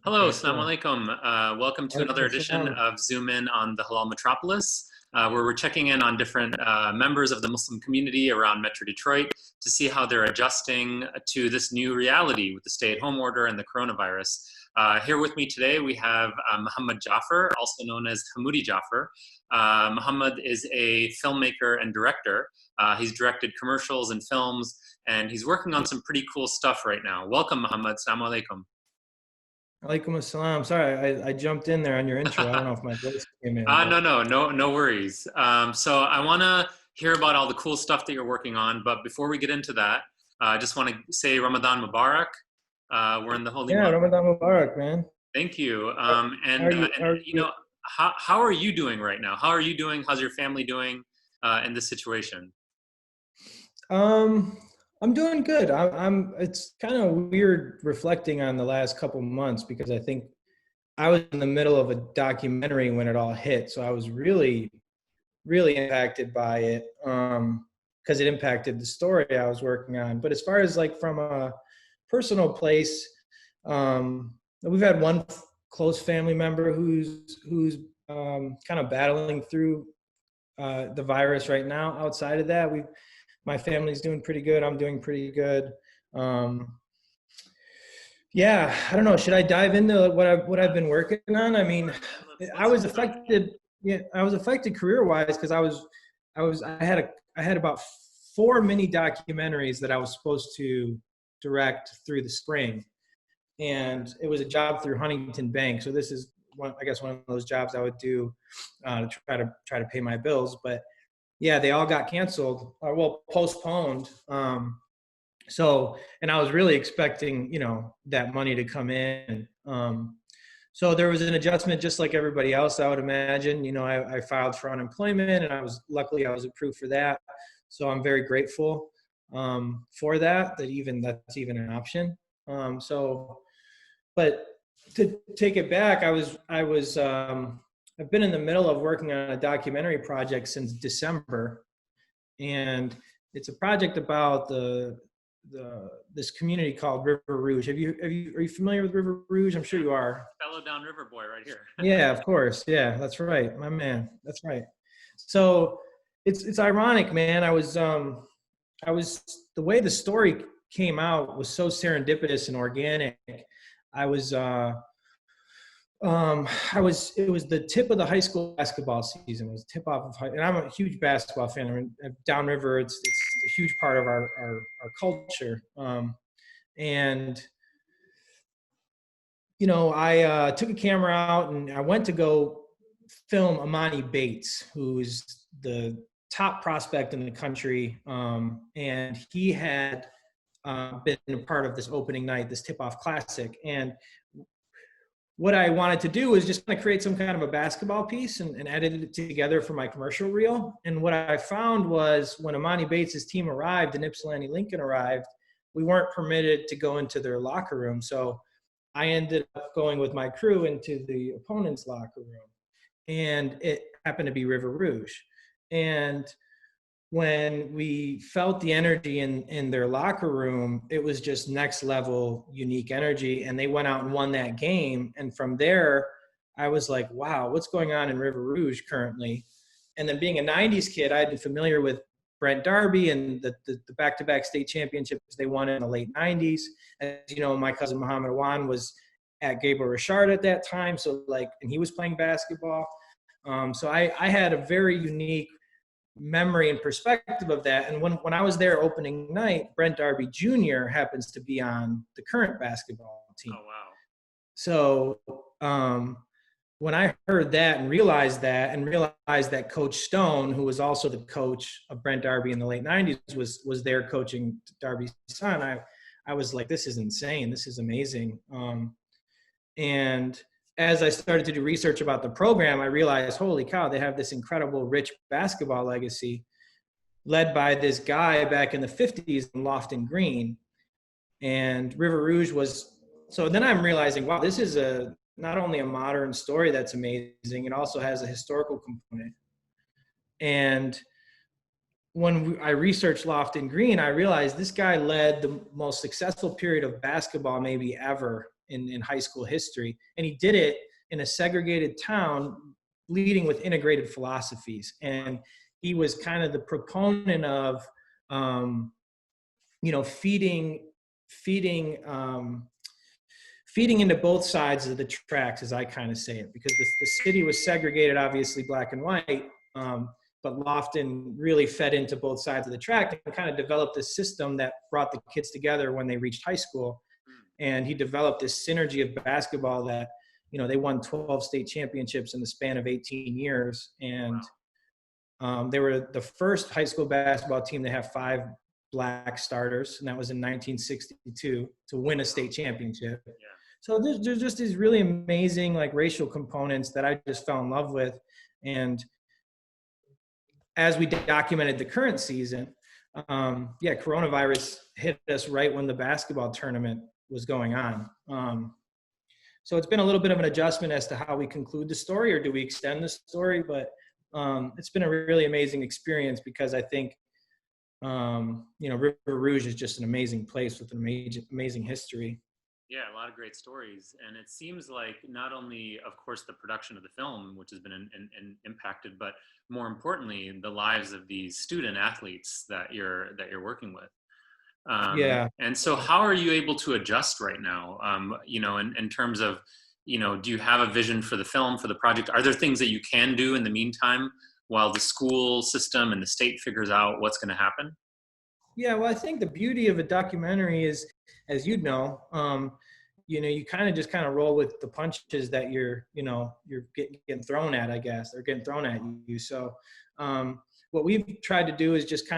Hello, Okay, Salam cool. alaikum. Welcome to another Walaikum edition assalam. of Zoom In on the Halal Metropolis, where we're checking in on different members of the Muslim community around Metro Detroit to see how they're adjusting to this new reality with the stay-at-home order and the coronavirus. Here with me today, we have Mohamed Jaafar, also known as Hamoody Jaafar. Mohamed is a filmmaker and director. He's directed commercials and films, and he's working on some pretty cool stuff right now. Welcome, Mohamed. Salam alaikum. Walaikum assalam. Sorry, I jumped in there on your intro. I don't know if my voice came in, but No worries. So I want to hear about all the cool stuff that you're working on. But before we get into that, I just want to say Ramadan Mubarak. We're in the holy yeah, month. Ramadan Mubarak, man. Thank you. How are you? How are you? How are you doing right now? How are you doing? How's your family doing in this situation? Um, I'm doing good. I'm. It's kind of weird reflecting on the last couple months because I think I was in the middle of a documentary when it all hit, so I was really impacted by it. Because it impacted the story I was working on. But as far as like from a personal place, we've had one close family member who's kind of battling through the virus right now. Outside of that, my family's doing pretty good. I'm doing pretty good. Um, yeah, I don't know. Should I dive into what I've been working on? I mean, I was affected. Yeah, I was affected career-wise because I had about 4 mini documentaries that I was supposed to direct through the spring, and it was a job through Huntington Bank. So this is I guess one of those jobs I would do to try to pay my bills. But yeah, they all got canceled or well postponed. And I was really expecting that money to come in. So there was an adjustment, just like everybody else, I would imagine. I filed for unemployment, and luckily I was approved for that. So I'm very grateful for that. That's even an option. But to take it back, I've been in the middle of working on a documentary project since December, and it's a project about this community called River Rouge. Are you familiar with River Rouge? I'm sure you are. Fellow downriver boy right here. Yeah, of course. Yeah, that's right, my man. That's right. So it's ironic, man. I was the way the story came out was so serendipitous and organic. I was it was the tip of the high school basketball season. It was tip off of and I'm a huge basketball fan. I mean, downriver, it's a huge part of our culture. And I took a camera out and I went to go film Amani Bates, who's the top prospect in the country. And he had been a part of this opening night, this tip-off classic. And what I wanted to do was just kind of create some kind of a basketball piece and edit it together for my commercial reel. And what I found was when Amani Bates' team arrived and Ypsilanti Lincoln arrived, we weren't permitted to go into their locker room. So I ended up going with my crew into the opponent's locker room. And it happened to be River Rouge. And when we felt the energy in their locker room, it was just next level unique energy. And they went out and won that game. And from there, I was like, wow, what's going on in River Rouge currently? And then being a 90s kid, I'd been familiar with Brent Darby and the back-to-back state championships they won in the late 90s. As you know, my cousin Mohamed was at Gabriel Richard at that time. So and he was playing basketball. So I had a very unique memory and perspective of that. And when I was there opening night, Brent Darby Jr. happens to be on the current basketball team. Oh, wow. So when I heard that and realized that Coach Stone, who was also the coach of Brent Darby in the late 90s, was there coaching Darby's son, I was like, this is insane. This is amazing. And as I started to do research about the program, I realized, holy cow, they have this incredible, rich basketball legacy led by this guy back in the 50s in Lofton Green. And River Rouge so then I'm realizing, wow, this is not only a modern story that's amazing, it also has a historical component. And when I researched Lofton Green, I realized this guy led the most successful period of basketball maybe ever in high school history. And he did it in a segregated town, leading with integrated philosophies. And he was kind of the proponent of, feeding into both sides of the tracks, as I kind of say it, because the city was segregated, obviously black and white, but Lofton really fed into both sides of the track and kind of developed this system that brought the kids together when they reached high school. And he developed this synergy of basketball that, they won 12 state championships in the span of 18 years. And they were the first high school basketball team to have 5 black starters, and that was in 1962, to win a state championship. Yeah. So there's just these really amazing like racial components that I just fell in love with. And as we documented the current season, coronavirus hit us right when the basketball tournament was going on. So it's been a little bit of an adjustment as to how we conclude the story, or do we extend the story? But it's been a really amazing experience, because I think, River Rouge is just an amazing place with an amazing history. Yeah, a lot of great stories. And it seems like not only, of course, the production of the film, which has been impacted, but more importantly, the lives of these student athletes that you're working with. And so how are you able to adjust right now, in terms of, do you have a vision for the film, for the project? Are there things that you can do in the meantime while the school system and the state figures out what's going to happen? Yeah, well, I think the beauty of a documentary is, as you know, you kind of roll with the punches that you're getting thrown at, I guess, or getting thrown at you. So what we've tried to do is just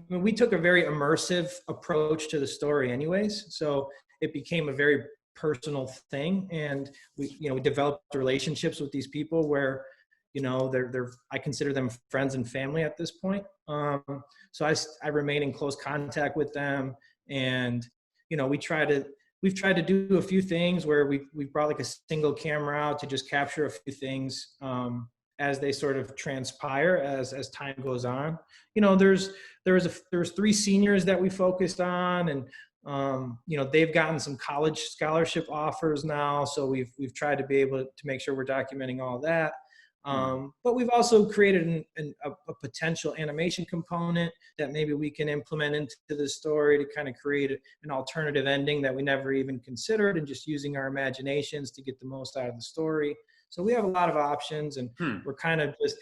we took a very immersive approach to the story anyways. So it became a very personal thing. And we developed relationships with these people where, I consider them friends and family at this point. So I remain in close contact with them, and we've tried to do a few things where we've brought like a single camera out to just capture a few things as they sort of transpire as time goes on. There's 3 seniors that we focused on, and they've gotten some college scholarship offers now, so we've tried to be able to make sure we're documenting all that. But we've also created a potential animation component that maybe we can implement into the story to kind of create an alternative ending that we never even considered, and just using our imaginations to get the most out of the story. So we have a lot of options, and we're kind of just,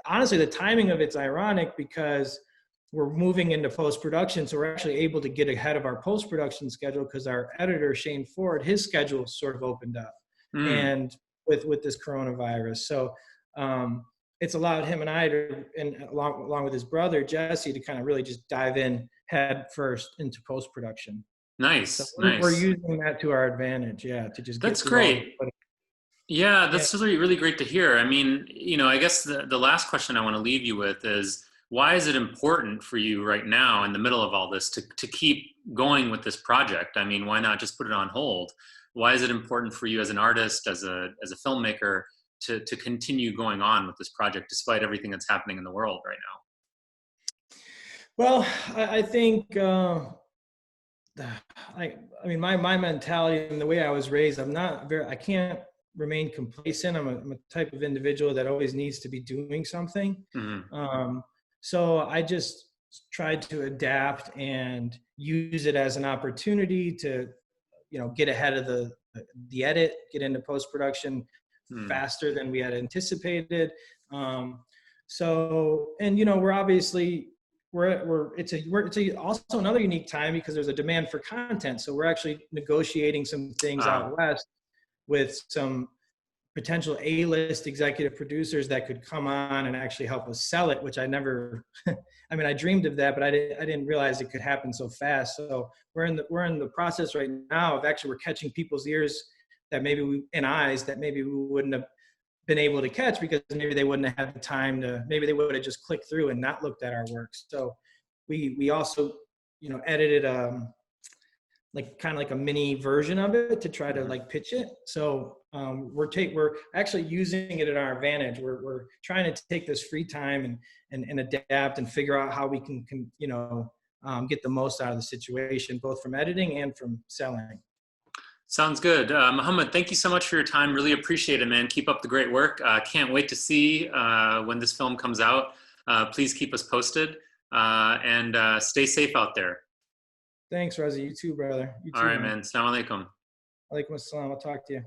honestly, the timing of it's ironic because we're moving into post-production. So we're actually able to get ahead of our post-production schedule, because our editor, Shane Ford, his schedule sort of opened up and with this coronavirus. So it's allowed him and I to, and along with his brother, Jesse, to kind of really just dive in head first into post-production. Nice. So nice. We're using that to our advantage. Yeah. To just That's great. Yeah, that's really, really great to hear. I mean, I guess the last question I want to leave you with is, why is it important for you right now in the middle of all this to keep going with this project? I mean, why not just put it on hold? Why is it important for you as an artist, as a filmmaker, to continue going on with this project despite everything that's happening in the world right now? Well, I think, my mentality and the way I was raised, I can't remain complacent. I'm a type of individual that always needs to be doing something. So I just tried to adapt and use it as an opportunity to, get ahead of the edit, get into post-production faster than we had anticipated. So, and we're obviously it's also another unique time because there's a demand for content. So we're actually negotiating some things out west with some potential A-list executive producers that could come on and actually help us sell it, which I never, I dreamed of that, but I didn't realize it could happen so fast. So we're in the process right now of actually, we're catching people's ears that maybe we wouldn't have been able to catch, because maybe they wouldn't have had the time maybe they would have just clicked through and not looked at our work. So we also, edited kind of like a mini version of it to try to pitch it. So we're actually using it at our advantage. We're trying to take this free time and adapt and figure out how we can get the most out of the situation, both from editing and from selling. Sounds good. Mohamed, thank you so much for your time. Really appreciate it, man. Keep up the great work. Can't wait to see when this film comes out. Please keep us posted and stay safe out there. Thanks, Reza. You too, brother. You All too, right, man. man. Assalamu alaikum. Alaikum assalam. I'll talk to you.